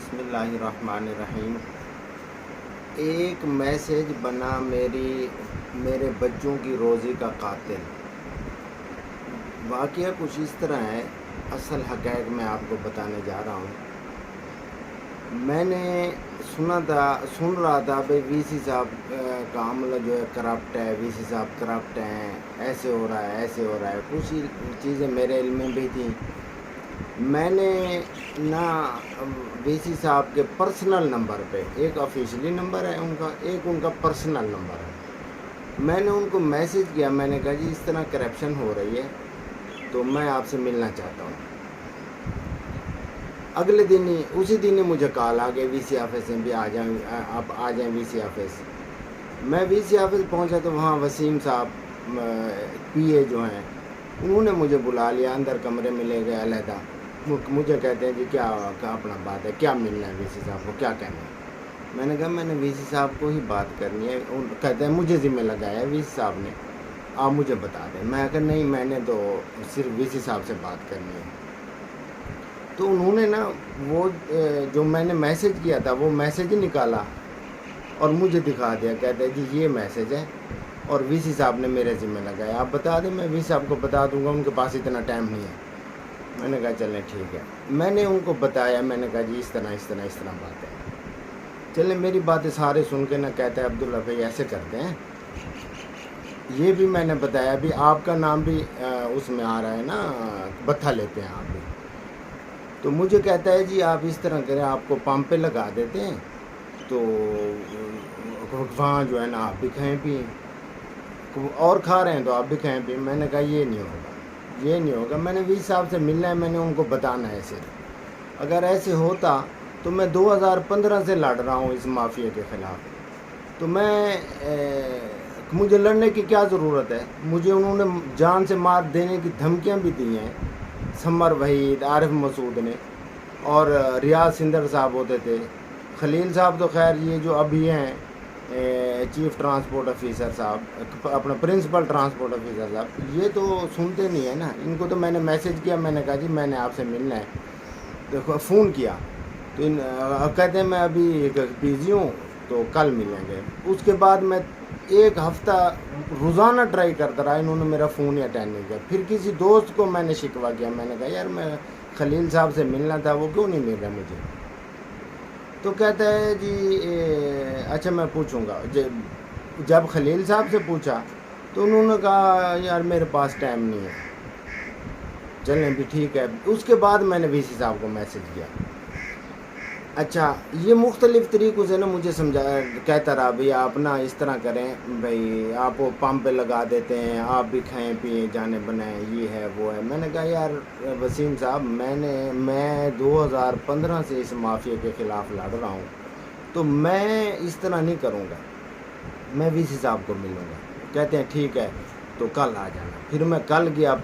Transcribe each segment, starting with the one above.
بسم اللہ الرحمن الرحیم۔ ایک میسج بنا میرے بچوں کی روزی کا قاتل۔ واقعہ کچھ اس طرح ہے، اصل حقائق میں آپ کو بتانے جا رہا ہوں۔ میں نے سن رہا تھا بھائی وی سی صاحب کا عملہ جو ہے کرپٹ ہے، وی سی صاحب کرپٹ ہیں، ایسے ہو رہا ہے، کچھ چیزیں میرے علم میں بھی تھیں۔ میں نے نہ وی سی صاحب کے پرسنل نمبر پہ، ایک آفیشلی نمبر ہے ان کا، ایک ان کا پرسنل نمبر ہے، میں نے ان کو میسج کیا، میں نے کہا جی اس طرح کرپشن ہو رہی ہے تو میں آپ سے ملنا چاہتا ہوں۔ اگلے دن ہی، اسی دن ہی مجھے کال آ گیا وی سی آفس میں بھی آپ آ جائیں وی سی آفس۔ میں وی سی آفس پہنچا تو وہاں وسیم صاحب پی اے جو ہیں انہوں نے مجھے بلا لیا، اندر کمرے میں لے گئے علیحدہ۔ مجھے کہتے ہیں جی کیا اپنا بات ہے، کیا ملنا ہے وی سی صاحب کو، کیا کہنا ہے؟ میں نے کہا میں نے وی سی صاحب کو ہی بات کرنی ہے۔ کہتے ہیں مجھے ذمہ لگایا ہے وی سی صاحب نے، آپ مجھے بتا دیں۔ میں کہا نہیں، میں نے تو صرف وی سی صاحب سے بات کرنی ہے۔ تو انہوں نے نا وہ جو میں نے میسج کیا تھا وہ میسج نکالا اور مجھے دکھا دیا، کہتے ہیں جی یہ میسج ہے اور وی سی صاحب نے میرے ذمہ لگایا، آپ بتا دیں۔ میں وی سی صاحب کو بتا دوں گا، ان کے پاس اتنا ٹائم نہیں ہے۔ میں نے کہا چلیں ٹھیک ہے۔ میں نے ان کو بتایا، میں نے کہا جی اس طرح بات ہے۔ چلیں میری باتیں سارے سن کے نہ کہتے ہیں عبداللہ بھائی ایسے کرتے ہیں، یہ بھی میں نے بتایا بھی آپ کا نام بھی اس میں آ رہا ہے نا، بتھا لیتے ہیں آپ بھی۔ تو مجھے کہتا ہے جی آپ اس طرح کریں، آپ کو پمپ پہ لگا دیتے ہیں تو وہاں جو ہے نا آپ بھی کھائیں پئیں، اور کھا رہے ہیں تو آپ بھی کھائیں پئیں۔ میں نے کہا یہ نہیں ہوگا، میں نے وی صاحب سے ملنا ہے، میں نے ان کو بتانا ہے صرف۔ اگر ایسے ہوتا تو میں 2015 سے لڑ رہا ہوں اس مافیا کے خلاف، تو مجھے لڑنے کی کیا ضرورت ہے؟ مجھے انہوں نے جان سے مار دینے کی دھمکیاں بھی دی ہیں، سمر وحید، عارف مسعود نے، اور ریاض سندر صاحب ہوتے تھے، خلیل صاحب تو خیر یہ جو ابھی ہیں چیف ٹرانسپورٹ آفیسر صاحب، اپنا پرنسپل ٹرانسپورٹ آفیسر صاحب، یہ تو سنتے نہیں ہیں نا۔ ان کو تو میں نے میسج کیا، میں نے کہا جی میں نے آپ سے ملنا ہے، دیکھو فون کیا تو کہتے ہیں میں ابھی بزی ہوں تو کل ملیں گے۔ اس کے بعد میں ایک ہفتہ روزانہ ٹرائی کرتا رہا، انہوں نے میرا فون ہی اٹینڈ نہیں کیا۔ پھر کسی دوست کو میں نے شکوہ کیا، میں نے کہا یار میں خلیل صاحب سے ملنا تھا، وہ کیوں نہیں مل رہا مجھے؟ تو کہتا ہے جی اچھا میں پوچھوں گا۔ جب خلیل صاحب سے پوچھا تو انہوں نے کہا یار میرے پاس ٹائم نہیں ہے۔ چلیں بھی ٹھیک ہے۔ اس کے بعد میں نے وی سی صاحب کو میسج کیا۔ اچھا یہ مختلف طریقوں سے نا مجھے سمجھایا، کہتا رہا بھئی آپ نا اس طرح کریں، بھئی آپ وہ پمپ پہ لگا دیتے ہیں، آپ بھی کھائیں پئیں جانے بنائیں، یہ ہے وہ ہے۔ میں نے کہا یار وسیم صاحب میں 2015 سے اس مافیا کے خلاف لڑ رہا ہوں، تو میں اس طرح نہیں کروں گا، میں وی سی صاحب کو ملوں گا۔ کہتے ہیں ٹھیک ہے تو کل آ جانا۔ پھر میں کل گیا،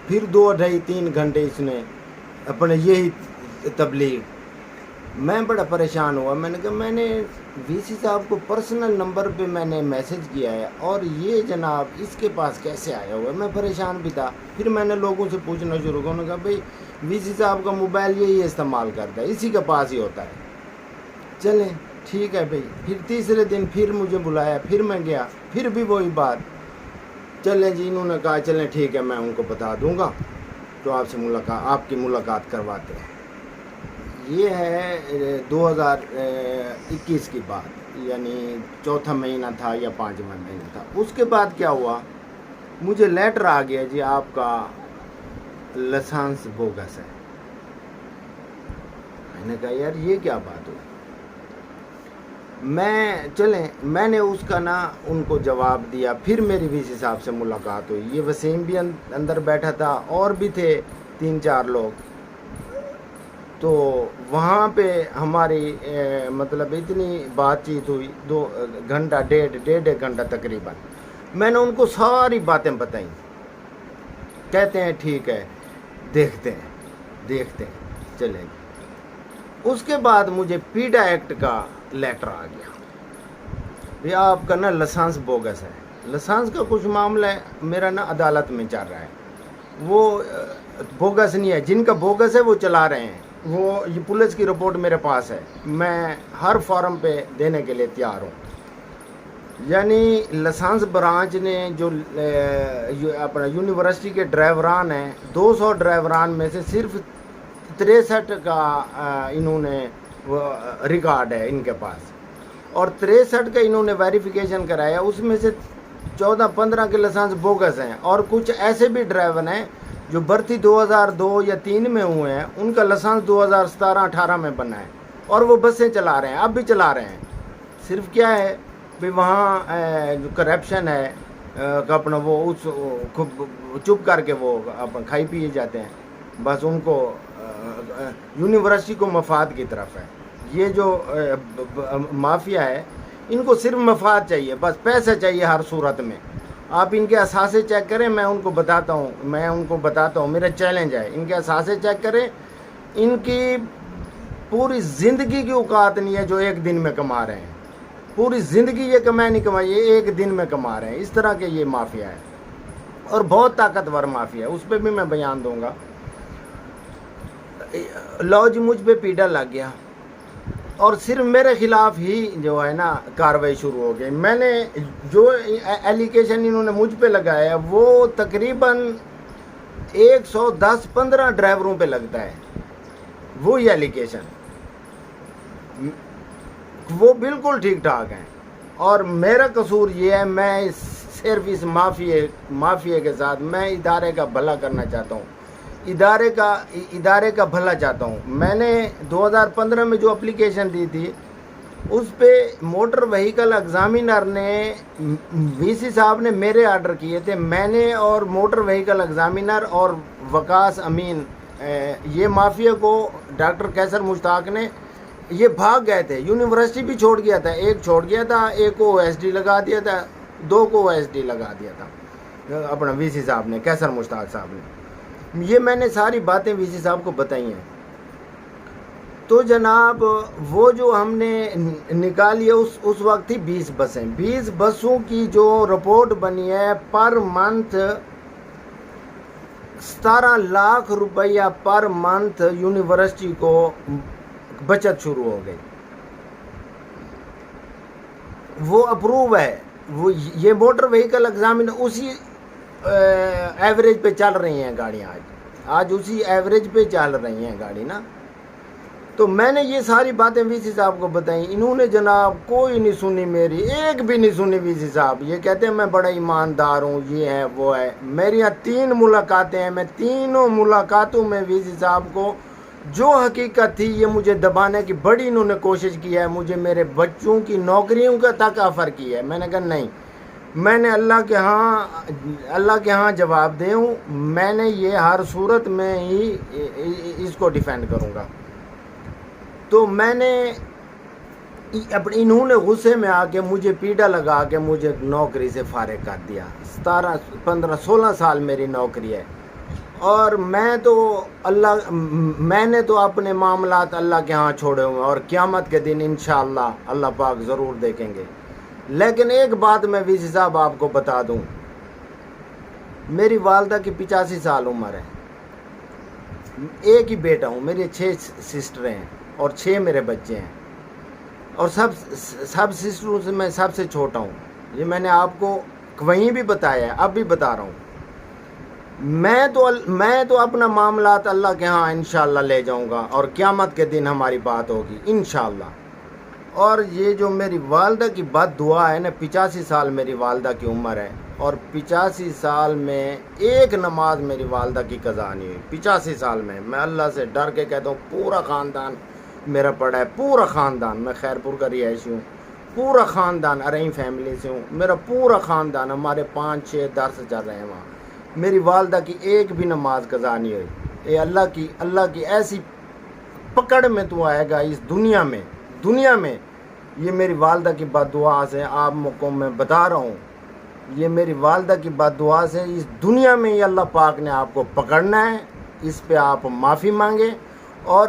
پھر 2-2.5-3 گھنٹے اس نے اپنے یہی تبلیغ۔ میں بڑا پریشان ہوا، میں نے کہا میں نے وی سی صاحب کو پرسنل نمبر پہ میں نے میسج کیا ہے اور یہ جناب اس کے پاس کیسے آیا ہوا ہے؟ میں پریشان بھی تھا۔ پھر میں نے لوگوں سے پوچھنا شروع کیا، انہوں نے کہا بھئی وی سی صاحب کا موبائل یہی استعمال کرتا ہے، اسی کے پاس ہی ہوتا ہے۔ چلیں ٹھیک ہے بھئی۔ پھر تیسرے دن پھر مجھے بلایا، پھر میں گیا، پھر بھی وہی بات۔ چلیں جی، انہوں نے کہا چلیں ٹھیک ہے میں ان کو بتا دوں گا تو آپ کی ملاقات کرواتے ہیں۔ یہ ہے 2021 کی بات، یعنی چوتھا مہینہ تھا یا 5واں مہینہ تھا۔ اس کے بعد کیا ہوا، مجھے لیٹر آ گیا جی آپ کا لائسنس بوگس ہے۔ میں نے کہا یار یہ کیا بات ہوئی؟ میں نے اس کا نا ان کو جواب دیا۔ پھر میری وی سی صاحب سے ملاقات ہوئی، یہ وسیم بھی اندر بیٹھا تھا اور بھی تھے 3-4 لوگ۔ تو وہاں پہ ہماری مطلب اتنی بات چیت ہوئی، 2 گھنٹہ ڈیڑھ گھنٹہ تقریباً۔ میں نے ان کو ساری باتیں بتائیں۔ کہتے ہیں ٹھیک ہے دیکھتے ہیں چلیں گے۔ اس کے بعد مجھے پیڈا ایکٹ کا لیٹر آ گیا، یہ آپ کا نا لائسنس بوگس ہے۔ لائسنس کا کچھ معاملہ ہے، میرا نا عدالت میں چل رہا ہے، وہ بوگس نہیں ہے، جن کا بوگس ہے وہ چلا رہے ہیں، وہ یہ پولیس کی رپورٹ میرے پاس ہے، میں ہر فارم پہ دینے کے لیے تیار ہوں۔ یعنی لائسنس برانچ نے جو اپنا یونیورسٹی کے ڈرائیوران ہیں، 200 ڈرائیوران میں سے صرف 63 کا انہوں نے ریکارڈ ہے ان کے پاس، اور 63 کا انہوں نے ویریفیکیشن کرایا، اس میں سے 14-15 کے لائسنس بوگس ہیں، اور کچھ ایسے بھی ڈرائیور ہیں جو بھرتی 2002 یا 3 میں ہوئے ہیں، ان کا لائسنس 2017-18 میں بنا ہے، اور وہ بسیں چلا رہے ہیں، اب بھی چلا رہے ہیں۔ صرف کیا ہے بھی وہاں جو کرپشن ہے کہ اپنا وہ اس چپ کر کے وہ کھائی پیے جاتے ہیں، بس ان کو یونیورسٹی کو مفاد کی طرف ہے۔ یہ جو مافیا ہے ان کو صرف مفاد چاہیے، بس پیسہ چاہیے ہر صورت میں۔ آپ ان کے اثاثے چیک کریں، میں ان کو بتاتا ہوں، میرا چیلنج ہے، ان کے اثاثے چیک کریں، ان کی پوری زندگی کی اوقات نہیں ہے جو ایک دن میں کما رہے ہیں، پوری زندگی یہ کمائے نہیں کمائی، یہ ایک دن میں کما رہے ہیں۔ اس طرح کے یہ مافیا ہے، اور بہت طاقتور مافیا ہے، اس پہ بھی میں بیان دوں گا۔ لو جی مجھ پہ پیڈا لگ گیا، اور صرف میرے خلاف ہی جو ہے نا کاروائی شروع ہو گئی۔ میں نے جو ایلیگیشن انہوں نے مجھ پہ لگایا ہے وہ تقریباً 110-15 ڈرائیوروں پہ لگتا ہے، وہی ایلیگیشن، وہ بالکل ٹھیک ٹھاک ہیں، اور میرا قصور یہ ہے، میں صرف اس مافیا کے ساتھ میں ادارے کا بھلا کرنا چاہتا ہوں، ادارے کا بھلا چاہتا ہوں۔ میں نے 2015 میں جو اپلیکیشن دی تھی اس پہ موٹر وہیکل ایگزامینر نے، وی سی صاحب نے میرے آرڈر کیے تھے، میں نے اور موٹر وہیکل ایگزامینر اور وکاس امین، یہ مافیا کو ڈاکٹر کیسر مشتاق نے، یہ بھاگ گئے تھے، یونیورسٹی بھی چھوڑ گیا تھا، ایک چھوڑ گیا تھا، ایک کو OSD لگا دیا تھا، 2 کو OSD لگا دیا تھا اپنا وی سی صاحب نے، کیسر مشتاق صاحب نے۔ یہ میں نے ساری باتیں وی سی صاحب کو بتائی ہیں۔ تو جناب وہ جو ہم نے نکالی ہے اس وقت تھی 20 بسیں، 20 بسوں کی جو رپورٹ بنی ہے، پر منتھ 17 لاکھ روپیہ پر منتھ یونیورسٹی کو بچت شروع ہو گئی۔ وہ اپروو ہے، وہ یہ موٹر وہیکل ایگزامینر اسی ایوریج پہ چل رہی ہیں گاڑیاں، آج اسی ایوریج پہ چل رہی ہیں گاڑی نا۔ تو میں نے یہ ساری باتیں وی سی صاحب کو بتائیں، انہوں نے جناب کوئی نہیں سنی میری، ایک بھی نہیں سنی وی سی صاحب۔ یہ کہتے ہیں میں بڑا ایماندار ہوں، یہ ہے وہ ہے۔ میری یہاں 3 ملاقاتیں ہیں، میں تینوں ملاقاتوں میں وی سی صاحب کو جو حقیقت تھی یہ مجھے دبانے کی بڑی انہوں نے کوشش کی ہے، مجھے میرے بچوں کی نوکریوں کا تک آفر کی ہے۔ میں نے کہا نہیں، میں نے اللہ کے ہاں جواب دے ہوں، میں نے یہ ہر صورت میں ہی اس کو ڈیفینڈ کروں گا۔ تو میں نے انہوں نے غصے میں آ کے مجھے پیڈا لگا کے مجھے نوکری سے فارغ کر دیا۔ 16 سال میری نوکری ہے، اور میں نے تو اپنے معاملات اللہ کے ہاں چھوڑے ہوئے ہیں، اور قیامت کے دن انشاءاللہ اللہ پاک ضرور دیکھیں گے۔ لیکن ایک بات میں وی سی صاحب آپ کو بتا دوں، میری والدہ کی 85 سال عمر ہے، ایک ہی بیٹا ہوں، میری 6 سسٹریں ہیں اور 6 میرے بچے ہیں، اور سب سسٹروں سے میں سب سے چھوٹا ہوں۔ یہ میں نے آپ کو وہیں بھی بتایا ہے، اب بھی بتا رہا ہوں۔ میں تو اپنا معاملات اللہ کے ہاں انشاءاللہ لے جاؤں گا، اور قیامت کے دن ہماری بات ہوگی انشاءاللہ۔ اور یہ جو میری والدہ کی بد دعا ہے نا، 85 سال میری والدہ کی عمر ہے، اور 85 سال میں ایک نماز میری والدہ کی قضا نہیں ہوئی۔ 85 سال میں اللہ سے ڈر کے کہتا ہوں، پورا خاندان میرا پڑا ہے، پورا خاندان، میں خیرپور کا رہائشی ہوں، پورا خاندان ارئی فیملی سے ہوں، میرا پورا خاندان، ہمارے 5-6 درس چل رہے ہیں وہاں، میری والدہ کی ایک بھی نماز قضا نہیں ہوئی۔ اے اللہ کی ایسی پکڑ میں تو آئے گا اس دنیا میں، یہ میری والدہ کی بد دعا سے آپ کو میں بتا رہا ہوں، یہ میری والدہ کی بد دعا سے اس دنیا میں ہی اللہ پاک نے آپ کو پکڑنا ہے۔ اس پہ آپ معافی مانگیں، اور